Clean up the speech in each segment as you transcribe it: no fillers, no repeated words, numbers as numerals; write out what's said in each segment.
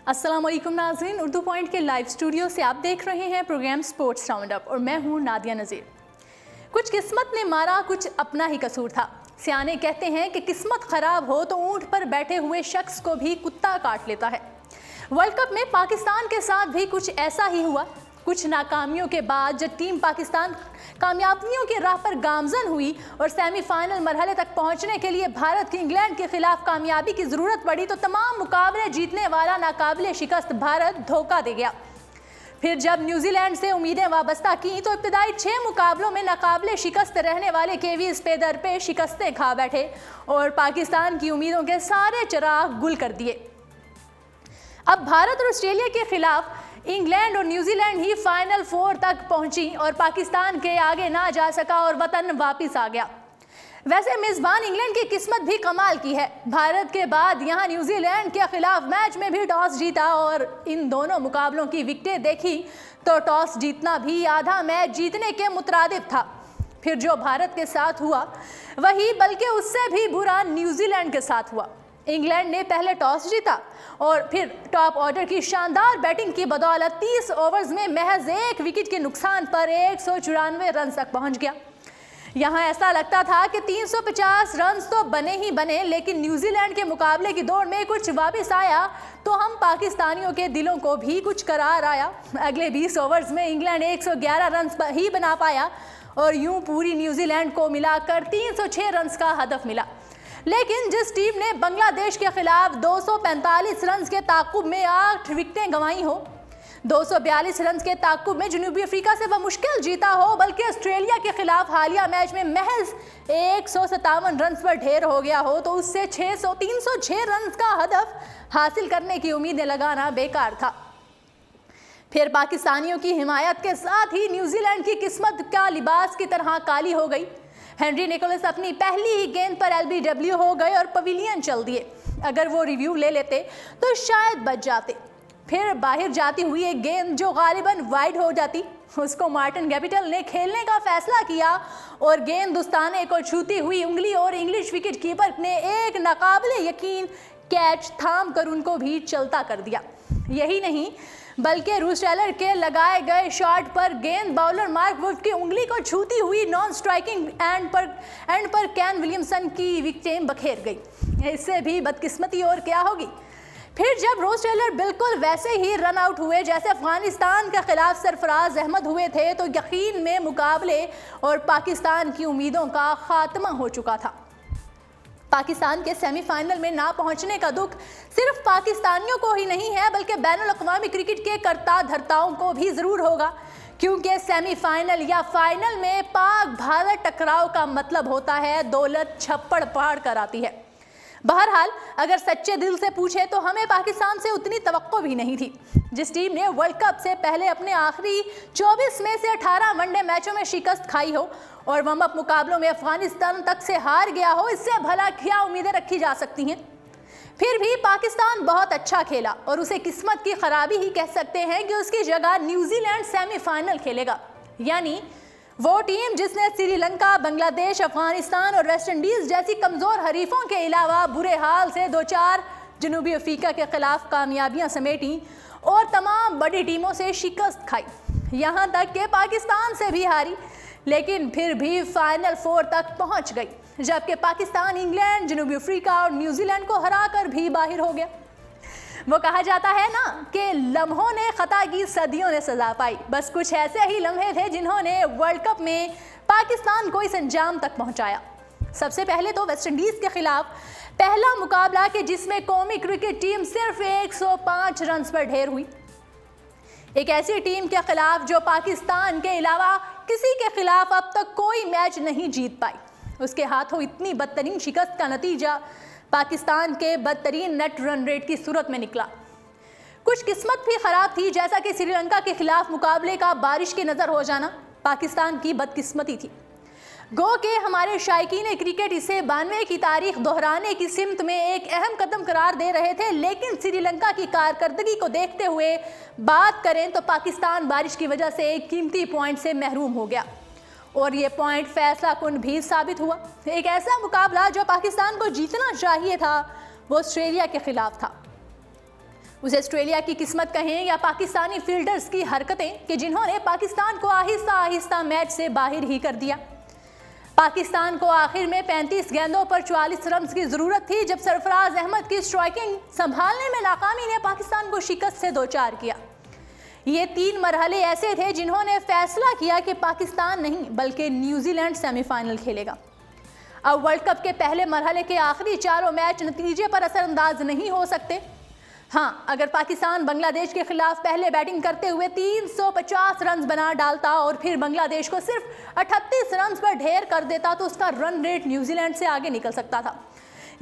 अस्सलाम वालेकुम नाज़रीन, उर्दू पॉइंट के लाइव स्टूडियो से आप देख रहे हैं प्रोग्राम स्पोर्ट्स राउंड अप और मैं हूं नादिया नज़ीर। कुछ किस्मत ने मारा, कुछ अपना ही कसूर था। सियाने कहते हैं कि किस्मत खराब हो तो ऊंट पर बैठे हुए शख्स को भी कुत्ता काट लेता है। वर्ल्ड कप में पाकिस्तान के साथ भी कुछ ऐसा ही हुआ। कुछ नाकामियों के बाद जब टीम पाकिस्तान कामयाबियों की राह पर गामजन हुई और सेमीफाइनल मरहले तक पहुंचने के लिए भारत की इंग्लैंड के खिलाफ कामयाबी की ज़रूरत पड़ी तो तमाम मुकाबले जीतने वाला नाकाबिले शिकस्त भारत धोखा दे गया। फिर जब न्यूजीलैंड से उम्मीदें वाबस्ता की तो इब्तदाई 6 मुकाबलों में नाकाबिले शिकस्त रहने वाले केवीज पेदर पे शिकस्तें खा बैठे और पाकिस्तान की उम्मीदों के सारे चिराग गुल कर दिए। अब भारत और ऑस्ट्रेलिया के खिलाफ इंग्लैंड और न्यूजीलैंड ही फाइनल 4 तक पहुंची और पाकिस्तान के आगे ना जा सका और वतन वापस आ गया। वैसे मेज़बान इंग्लैंड की किस्मत भी कमाल की है। भारत के बाद यहां न्यूजीलैंड के खिलाफ मैच में भी टॉस जीता और इन दोनों मुकाबलों की विकेटें देखी तो टॉस जीतना भी आधा मैच जीतने के मुतरादिफ था। फिर जो भारत के साथ हुआ वही बल्कि उससे भी बुरा न्यूजीलैंड के साथ हुआ। इंग्लैंड ने पहले टॉस जीता और फिर टॉप ऑर्डर की शानदार बैटिंग की बदौलत 30 ओवर्स में महज 1 विकेट के नुकसान पर 194 रन तक पहुंच गया। यहां ऐसा लगता था कि 350 रन तो बने ही बने, लेकिन न्यूजीलैंड के मुकाबले की दौड़ में कुछ वापस आया तो हम पाकिस्तानियों के दिलों को भी कुछ करार आया। अगले 20 ओवर्स में इंग्लैंड 111 रन ही बना पाया और यूं पूरी न्यूजीलैंड को मिलाकर 306 रन का हदफ मिला। लेकिन जिस टीम ने बांग्लादेश के खिलाफ 245 रन के ताकुब में 8 विकेटें गंवाई हो, 242 रन के ताकुब में जनूबी अफ्रीका से वह मुश्किल जीता हो, बल्कि ऑस्ट्रेलिया के खिलाफ हालिया मैच में महज 157 रन पर ढेर हो गया हो, तो उससे 306 रन का हदफ हासिल करने की उम्मीदें लगाना बेकार था। फिर पाकिस्तानियों की हिमायत के साथ ही न्यूजीलैंड की किस्मत का लिबास की तरह काली हो गई। हेनरी निकोलस अपनी पहली ही गेंद पर LBW हो गए और पवेलियन चल दिए। अगर वो रिव्यू ले लेते तो शायद बच जाते। फिर बाहर जाती हुई एक गेंद जो गालिबन वाइड हो जाती, उसको मार्टिन गैपिटल ने खेलने का फैसला किया और गेंद दुस्ताने को छूती हुई उंगली और इंग्लिश विकेट कीपर ने एक नाकाबिले यकीन कैच थाम कर उनको भी चलता कर दिया। यही नहीं बल्कि रूस टेलर के लगाए गए शॉट पर गेंद बाउलर मार्क वुड की उंगली को छूती हुई नॉन स्ट्राइकिंग एंड पर कैन विलियमसन की विकेटें बखेर गई। इससे भी बदकिस्मती और क्या होगी। फिर जब रोज टेलर बिल्कुल वैसे ही रन आउट हुए जैसे अफगानिस्तान के खिलाफ सरफराज अहमद हुए थे तो यकीन में मुकाबले और पाकिस्तान की उम्मीदों का खात्मा हो चुका था। पाकिस्तान के सेमीफाइनल में ना पहुंचने का दुख सिर्फ पाकिस्तानियों को ही नहीं है बल्कि बैनुल-अक़वामी क्रिकेट के कर्ता धर्ताओं को भी ज़रूर होगा, क्योंकि सेमीफाइनल या फाइनल में पाक भारत टकराव का मतलब होता है दौलत छप्पड़ फाड़ कर आती है। बहरहाल अगर सच्चे दिल से पूछे तो हमें पाकिस्तान से उतनी तवक्को भी नहीं थी। जिस टीम ने वर्ल्ड कप से पहले अपने आखिरी 24 में से 18 वनडे मैचों में शिकस्त खाई हो और वार्म अप मुकाबलों में अफगानिस्तान तक से हार गया हो, इससे भला क्या उम्मीदें रखी जा सकती हैं। फिर भी पाकिस्तान बहुत अच्छा खेला और उसे किस्मत की खराबी ही कह सकते हैं कि उसकी जगह न्यूजीलैंड सेमीफाइनल खेलेगा। यानी वो टीम जिसने श्रीलंका, बांग्लादेश, अफगानिस्तान और वेस्ट इंडीज जैसी कमज़ोर हरीफों के अलावा बुरे हाल से 2-4 जनूबी अफ्रीका के खिलाफ कामयाबियां समेटी और तमाम बड़ी टीमों से शिकस्त खाई, यहाँ तक कि पाकिस्तान से भी हारी, लेकिन फिर भी फाइनल 4 तक पहुँच गई, जबकि पाकिस्तान इंग्लैंड, जनूबी अफ्रीका और न्यूजीलैंड को हराकर भी बाहर हो गया। वो कहा जाता है ना कि लम्हों ने खता की सदियों ने सजा पाई। बस कुछ ऐसे ही लम्हे थे जिन्होंने वर्ल्ड कप में पाकिस्तान को इस अंजाम तक पहुंचाया। सबसे पहले तो वेस्ट इंडीज़ के खिलाफ पहला मुकाबला कि जिसमें कौमी क्रिकेट टीम सिर्फ 105 रन पर ढेर हुई। एक ऐसी टीम के खिलाफ जो पाकिस्तान के अलावा किसी के खिलाफ अब तक कोई मैच नहीं जीत पाई, उसके हाथों इतनी बदतरीन शिकस्त का नतीजा पाकिस्तान के बदतरीन नेट रन रेट की सूरत में निकला। कुछ किस्मत भी खराब थी, जैसा कि श्रीलंका के खिलाफ मुकाबले का बारिश की नज़र हो जाना पाकिस्तान की बदकिस्मती थी। गो के हमारे शायकीन क्रिकेट इसे 92 की तारीख दोहराने की सिमत में एक अहम कदम करार दे रहे थे, लेकिन श्रीलंका की कारकर्दगी को देखते हुए बात करें तो पाकिस्तान बारिश की वजह से एक कीमती पॉइंट से महरूम हो गया और ये पॉइंट फैसला कुन भी साबित हुआ। एक ऐसा मुकाबला जो पाकिस्तान को जीतना चाहिए था वो ऑस्ट्रेलिया के खिलाफ था। उसे ऑस्ट्रेलिया की किस्मत कहें या पाकिस्तानी फील्डर्स की हरकतें कि जिन्होंने पाकिस्तान को आहिस्ता आहिस्ता मैच से बाहर ही कर दिया। पाकिस्तान को आखिर में 35 गेंदों पर 44 रन की जरूरत थी जब सरफराज अहमद की स्ट्राइकिंग संभालने में नाकामी ने पाकिस्तान को शिकस्त से दो चार किया। ये 3 मरहले ऐसे थे जिन्होंने फैसला किया कि पाकिस्तान नहीं बल्कि न्यूजीलैंड सेमीफाइनल खेलेगा। अब वर्ल्ड कप के पहले मरहले के आखिरी चारों मैच नतीजे पर असरअंदाज नहीं हो सकते। हाँ, अगर पाकिस्तान बांग्लादेश के खिलाफ पहले बैटिंग करते हुए 350 रन बना डालता और फिर बांग्लादेश को सिर्फ 38 रन पर ढेर कर देता तो उसका रन रेट न्यूजीलैंड से आगे निकल सकता था,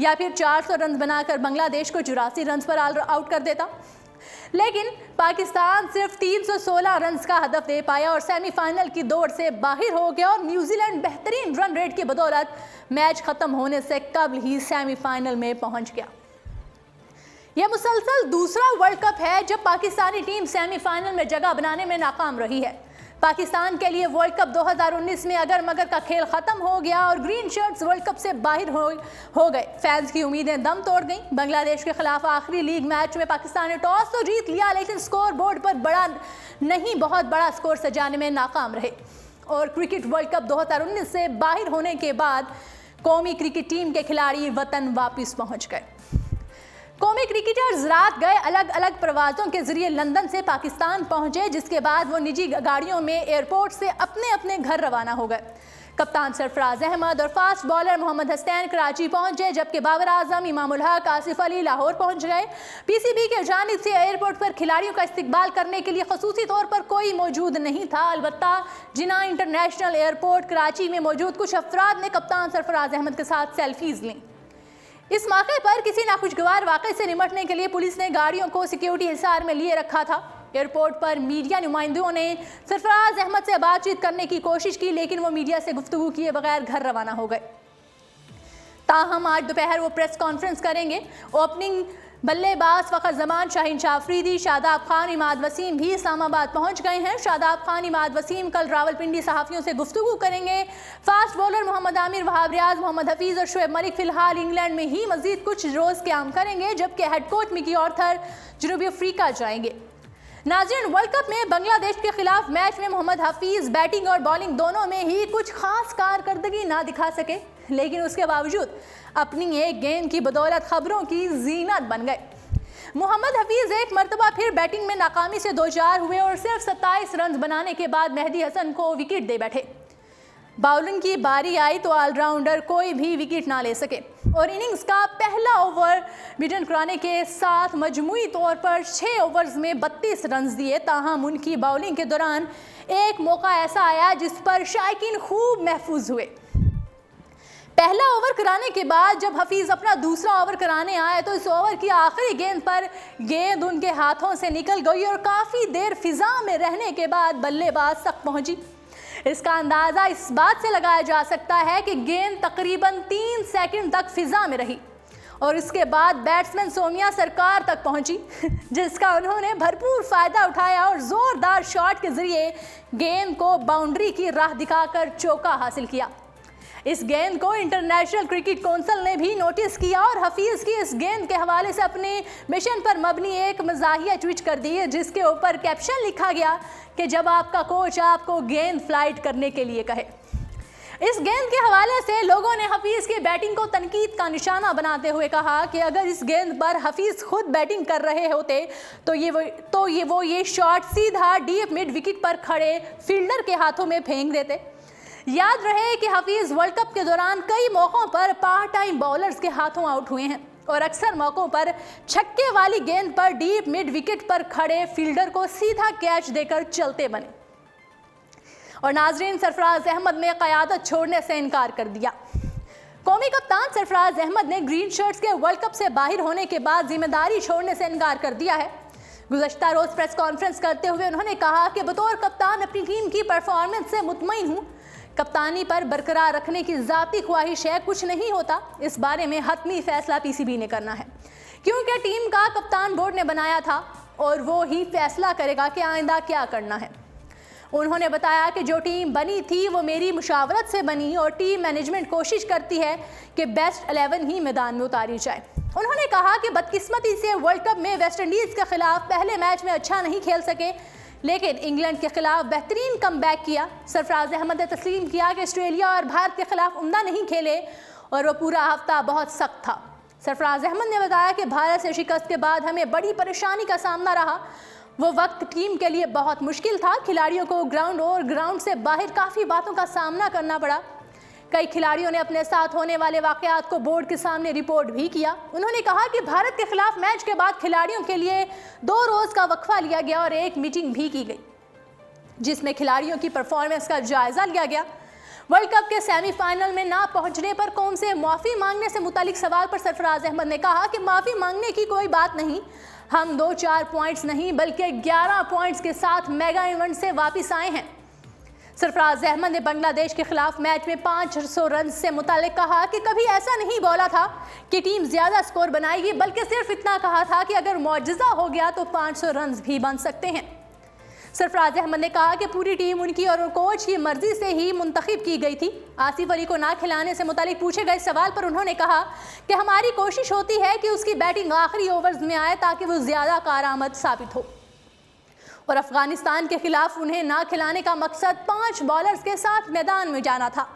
या फिर 400 रन बनाकर बांग्लादेश को 84 रन पर आउट कर देता। लेकिन पाकिस्तान सिर्फ 316 रन का हदफ दे पाया और सेमीफाइनल की दौड़ से बाहर हो गया और न्यूजीलैंड बेहतरीन रन रेट की बदौलत मैच खत्म होने से कबल ही सेमीफाइनल में पहुंच गया। यह मुसलसल दूसरा वर्ल्ड कप है जब पाकिस्तानी टीम सेमीफाइनल में जगह बनाने में नाकाम रही है। पाकिस्तान के लिए वर्ल्ड कप 2019 में अगर मगर का खेल खत्म हो गया और ग्रीन शर्ट्स वर्ल्ड कप से बाहर हो गए। फैंस की उम्मीदें दम तोड़ गईं। बांग्लादेश के खिलाफ आखिरी लीग मैच में पाकिस्तान ने टॉस तो जीत लिया लेकिन स्कोर बोर्ड पर बड़ा नहीं बहुत बड़ा स्कोर सजाने में नाकाम रहे और क्रिकेट वर्ल्ड कप 2019 से बाहर होने के बाद कौमी क्रिकेट टीम के खिलाड़ी वतन वापस पहुंच गए। कौमी क्रिकेटर्स रात गए अलग अलग प्रवासों के जरिए लंदन से पाकिस्तान पहुंचे, जिसके बाद वो निजी गाड़ियों में एयरपोर्ट से अपने अपने घर रवाना हो गए। कप्तान सरफराज अहमद और फास्ट बॉलर मोहम्मद हसनैन कराची पहुंचे जबकि बाबर आजम, इमामुल हक, आसिफ अली लाहौर पहुंच गए। पीसीबी के जानिब से एयरपोर्ट पर खिलाड़ियों का इस्तकबाल करने के लिए खसूसी तौर पर कोई मौजूद नहीं था। अलबत्ता जिन्ना इंटरनेशनल एयरपोर्ट कराची में मौजूद कुछ अफराद ने कप्तान सरफराज अहमद के साथ सेल्फीज लीं। इस मौके पर किसी नाखुशगवार वाक़े से निपटने के लिए पुलिस ने गाड़ियों को सिक्योरिटी हिसार में लिए रखा था। एयरपोर्ट पर मीडिया नुमाइंदों ने सरफराज अहमद से बातचीत करने की कोशिश की लेकिन वो मीडिया से गुफ्तगू किए बगैर घर रवाना हो गए। ताहम आज दोपहर वो प्रेस कॉन्फ्रेंस करेंगे। ओपनिंग बल्लेबाज फ़खर जमान, शाहीन शाह अफरीदी, शादाब खान, इमाद वसीम भी इस्लामाबाद पहुंच गए हैं। शादाब खान, इमाद वसीम कल रावलपिंडी सहाफ़ियों से गुफ्तगू करेंगे। फास्ट बॉलर मोहम्मद आमिर, वहाब रियाज, मोहम्मद हफीज़ और शुएब मलिक फ़िलहाल इंग्लैंड में ही मज़ीद कुछ रोज़ क़याम करेंगे जबकि हेड कोच मिकी आर्थर जनूबी अफ्रीका जाएंगे। नाज़रीन, वर्ल्ड कप में बांग्लादेश के खिलाफ मैच में मोहम्मद हफीज़ बैटिंग और बॉलिंग दोनों में ही कुछ खास कारकर्दगी ना दिखा सके लेकिन उसके बावजूद अपनी एक गेंद की बदौलत खबरों की जीनत बन गए। मोहम्मद हफीज़ एक मरतबा फिर बैटिंग में नाकामी से 2-4 हुए और सिर्फ 27 रन बनाने के बाद मेहदी हसन को विकेट दे बैठे। बॉलिंग की बारी आई तो ऑलराउंडर कोई भी विकेट ना ले सके और इनिंग्स का पहला ओवर बिटन कराने के साथ मजमूई तौर पर 6 ओवर्स में 32 रन दिए। ताहम उनकी बॉलिंग के दौरान एक मौका ऐसा आया जिस पर शायकीन खूब महफूज हुए। पहला ओवर कराने के बाद जब हफीज़ अपना दूसरा ओवर कराने आए तो इस ओवर की आखिरी गेंद पर गेंद उनके हाथों से निकल गई और काफ़ी देर फिजा में रहने के बाद बल्लेबाज तक पहुंची। इसका अंदाज़ा इस बात से लगाया जा सकता है कि गेंद तकरीबन 3 सेकंड तक फिजा में रही और इसके बाद बैट्समैन सोमिया सरकार तक पहुंची जिसका उन्होंने भरपूर फ़ायदा उठाया और ज़ोरदार शॉट के ज़रिए गेंद को बाउंड्री की राह दिखाकर चौका हासिल किया। इस गेंद को इंटरनेशनल क्रिकेट काउंसिल ने भी नोटिस किया और हफीज़ की इस गेंद के हवाले से अपने मिशन पर मबनी एक मज़ाहिया ट्वीट कर दी जिसके ऊपर कैप्शन लिखा गया कि जब आपका कोच आपको गेंद फ्लाइट करने के लिए कहे। इस गेंद के हवाले से लोगों ने हफीज़ की बैटिंग को तनकीद का निशाना बनाते हुए कहा कि अगर इस गेंद पर हफीज़ खुद बैटिंग कर रहे होते तो ये शॉट सीधा डीप मिड विकेट पर खड़े फील्डर के हाथों में फेंक देते। याद रहे कि हफीज़ वर्ल्ड कप के दौरान कई मौक़ों पर पार्ट टाइम बॉलर्स के हाथों आउट हुए हैं और अक्सर मौक़ों पर छक्के वाली गेंद पर डीप मिड विकेट पर खड़े फील्डर को सीधा कैच देकर चलते बने। और नाजरीन, सरफराज अहमद ने क़यादत छोड़ने से इनकार कर दिया। कौमी कप्तान सरफराज अहमद ने ग्रीन शर्ट्स के वर्ल्ड कप से बाहर होने के बाद जिम्मेदारी छोड़ने से इनकार कर दिया है। गुज़श्ता रोज़ प्रेस कॉन्फ्रेंस करते हुए उन्होंने कहा कि बतौर कप्तान अपनी टीम की परफॉर्मेंस से मुतमईन हूँ। कप्तानी पर बरकरार रखने की ज़ाती ख्वाहिश है, कुछ नहीं होता। इस बारे में हतमी फैसला पीसीबी ने करना है क्योंकि टीम का कप्तान बोर्ड ने बनाया था और वो ही फैसला करेगा कि आइंदा क्या करना है। उन्होंने बताया कि जो टीम बनी थी वो मेरी मुशावरत से बनी और टीम मैनेजमेंट कोशिश करती है कि बेस्ट 11 ही मैदान में उतारी जाए। उन्होंने कहा कि बदकिस्मती से वर्ल्ड कप में वेस्ट इंडीज़ के खिलाफ पहले मैच में अच्छा नहीं खेल सके, लेकिन इंग्लैंड के खिलाफ बेहतरीन कमबैक किया। सरफराज अहमद ने तस्लीम किया कि ऑस्ट्रेलिया और भारत के खिलाफ उम्दा नहीं खेले और वो पूरा हफ्ता बहुत सख्त था। सरफराज अहमद ने बताया कि भारत से शिकस्त के बाद हमें बड़ी परेशानी का सामना रहा। वो वक्त टीम के लिए बहुत मुश्किल था। खिलाड़ियों को ग्राउंड और ग्राउंड से बाहर काफ़ी बातों का सामना करना पड़ा। कई खिलाड़ियों ने अपने साथ होने वाले वाक़यात को बोर्ड के सामने रिपोर्ट भी किया। उन्होंने कहा कि भारत के खिलाफ मैच के बाद खिलाड़ियों के लिए 2 रोज़ का वक्फा लिया गया और एक मीटिंग भी की गई जिसमें खिलाड़ियों की परफॉर्मेंस का जायज़ा लिया गया। वर्ल्ड कप के सेमीफाइनल में ना पहुंचने पर कौम से माफ़ी मांगने से मुतालिक सवाल पर सरफराज अहमद ने कहा कि माफ़ी मांगने की कोई बात नहीं, हम 2-4 पॉइंट्स नहीं बल्कि 11 पॉइंट्स के साथ मेगा इवेंट से वापस आए हैं। सरफराज अहमद ने बांग्लादेश के खिलाफ मैच में 500 रन से मुतालिक कहा कि कभी ऐसा नहीं बोला था कि टीम ज़्यादा स्कोर बनाएगी, बल्कि सिर्फ इतना कहा था कि अगर मौजज़ा हो गया तो 500 रन भी बन सकते हैं। सरफराज अहमद ने कहा कि पूरी टीम उनकी और कोच की मर्जी से ही मुंतखब की गई थी। आसिफ अली को ना खिलाने से मुतालिक पूछे गए सवाल पर उन्होंने कहा कि हमारी कोशिश होती है कि उसकी बैटिंग आखिरी ओवर्स में आए ताकि वो ज़्यादा कारआमद साबित हो, और अफगानिस्तान के खिलाफ उन्हें ना खिलाने का मकसद 5 बॉलर्स के साथ मैदान में जाना था।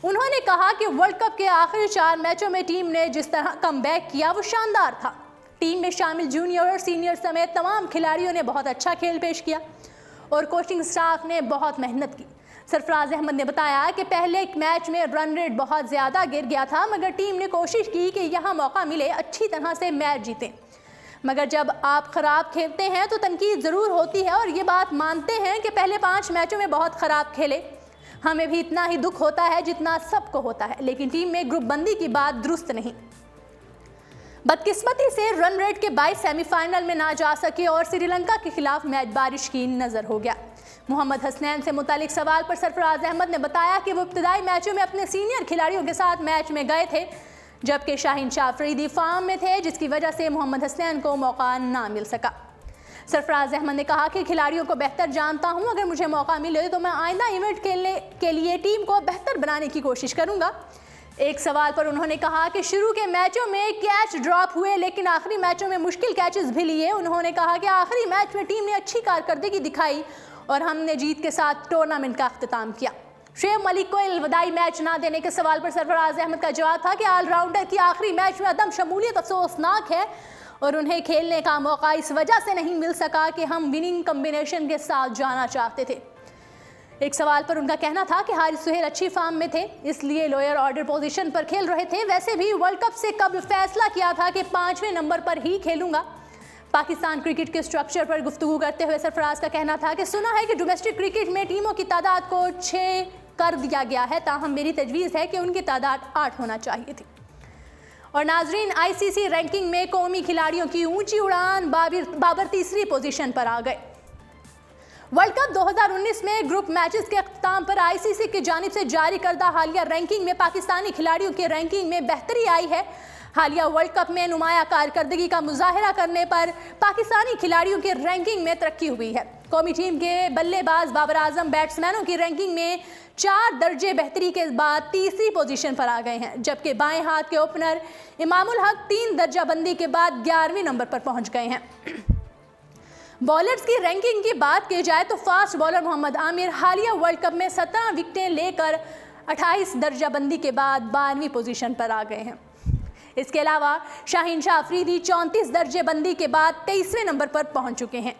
उन्होंने कहा कि वर्ल्ड कप के आखिरी 4 मैचों में टीम ने जिस तरह कमबैक किया वो शानदार था। टीम में शामिल जूनियर और सीनियर समेत तमाम खिलाड़ियों ने बहुत अच्छा खेल पेश किया और कोचिंग स्टाफ ने बहुत मेहनत की। सरफराज अहमद ने बताया कि पहले एक मैच में रन रेट बहुत ज़्यादा गिर गया था, मगर टीम ने कोशिश की कि यहाँ मौका मिले अच्छी तरह से मैच जीतें। मगर जब आप ख़राब खेलते हैं तो तनकीद ज़रूर होती है और ये बात मानते हैं कि पहले 5 मैचों में बहुत ख़राब खेले। हमें भी इतना ही दुख होता है जितना सबको होता है, लेकिन टीम में ग्रुप बंदी की बात दुरुस्त नहीं। बदकिस्मती से रन रेट के 22 सेमीफाइनल में ना जा सके और श्रीलंका के खिलाफ मैच बारिश की नज़र हो गया। मोहम्मद हसनैन से मुतालिक सवाल पर सरफराज अहमद ने बताया कि वो इब्तदाई मैचों में अपने सीनियर खिलाड़ियों के साथ मैच में गए थे, जबकि शाहीन शाह अफरीदी फार्म में थे, जिसकी वजह से मोहम्मद हसनैन को मौका ना मिल सका। सरफराज अहमद ने कहा कि खिलाड़ियों को बेहतर जानता हूं, अगर मुझे मौका मिले तो मैं आइंदा इवेंट खेलने के लिए टीम को बेहतर बनाने की कोशिश करूंगा। एक सवाल पर उन्होंने कहा कि शुरू के मैचों में कैच ड्रॉप हुए, लेकिन आखिरी मैचों में मुश्किल कैचेस भी लिए। उन्होंने कहा कि आखिरी मैच में टीम ने अच्छी कारकर्दगी दिखाई और हमने जीत के साथ टूर्नामेंट का अख्तिताम किया। शुएब मलिक को अलविदाई मैच ना देने के सवाल पर सरफराज अहमद का जवाब था कि ऑलराउंडर की आखिरी मैच में अदम शमूलियत अफसोसनाक है और उन्हें खेलने का मौका इस वजह से नहीं मिल सका कि हम विनिंग कम्बिनेशन के साथ जाना चाहते थे। एक सवाल पर उनका कहना था कि हारिस सुहेल अच्छी फॉर्म में थे, इसलिए लोअर ऑर्डर पोजीशन पर खेल रहे थे। वैसे भी वर्ल्ड कप से कब फैसला किया था कि 5वें नंबर पर ही खेलूंगा। पाकिस्तान क्रिकेट के स्ट्रक्चर पर गुफ्तगू करते हुए सरफराज का कहना था कि सुना है कि डोमेस्टिक क्रिकेट में टीमों की तादाद को 6 कर दिया गया है, ताहम मेरी तजवीज़ है कि उनकी तादाद 8 होना चाहिए थी। और नाजरीन, आईसीसी रैंकिंग में कौमी खिलाड़ियों की ऊंची उड़ान, बाबर तीसरी पोजीशन पर आ गए। वर्ल्ड कप 2019 में ग्रुप मैचेस के अख्ताम पर आईसीसी की जानिब से जारी करदा हालिया रैंकिंग में पाकिस्तानी खिलाड़ियों की रैंकिंग में बेहतरी आई है। हालिया वर्ल्ड कप में नुमाया कारकर्दगी का मुजाहरा करने पर पाकिस्तानी खिलाड़ियों की रैंकिंग में तरक्की हुई है। कौमी टीम के बल्लेबाज बाबर आजम बैट्समैनों की रैंकिंग में 4 दर्जे बेहतरी के बाद तीसरी पोजीशन पर आ गए हैं, जबकि बाएं हाथ के ओपनर इमामुल हक 3 दर्जा बंदी के बाद 11वें नंबर पर पहुंच गए हैं। बॉलर्स की रैंकिंग की बात की जाए तो फास्ट बॉलर मोहम्मद आमिर हालिया वर्ल्ड कप में 17 विकेटें लेकर 28 दर्जा बंदी के बाद 12वीं पोजीशन पर आ गए हैं। इसके अलावा शाहीन शाह अफरीदी 34 दर्जे बंदी के बाद 23वें नंबर पर पहुंच चुके हैं।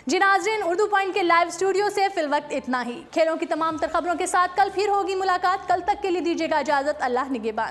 जी नाज़रीन, उर्दू पॉइंट के लाइव स्टूडियो से फिल वक्त इतना ही। खेलों की तमाम तर खबरों के साथ कल फिर होगी मुलाकात। कल तक के लिए दीजिएगा इजाज़त। अल्लाह निगहबान।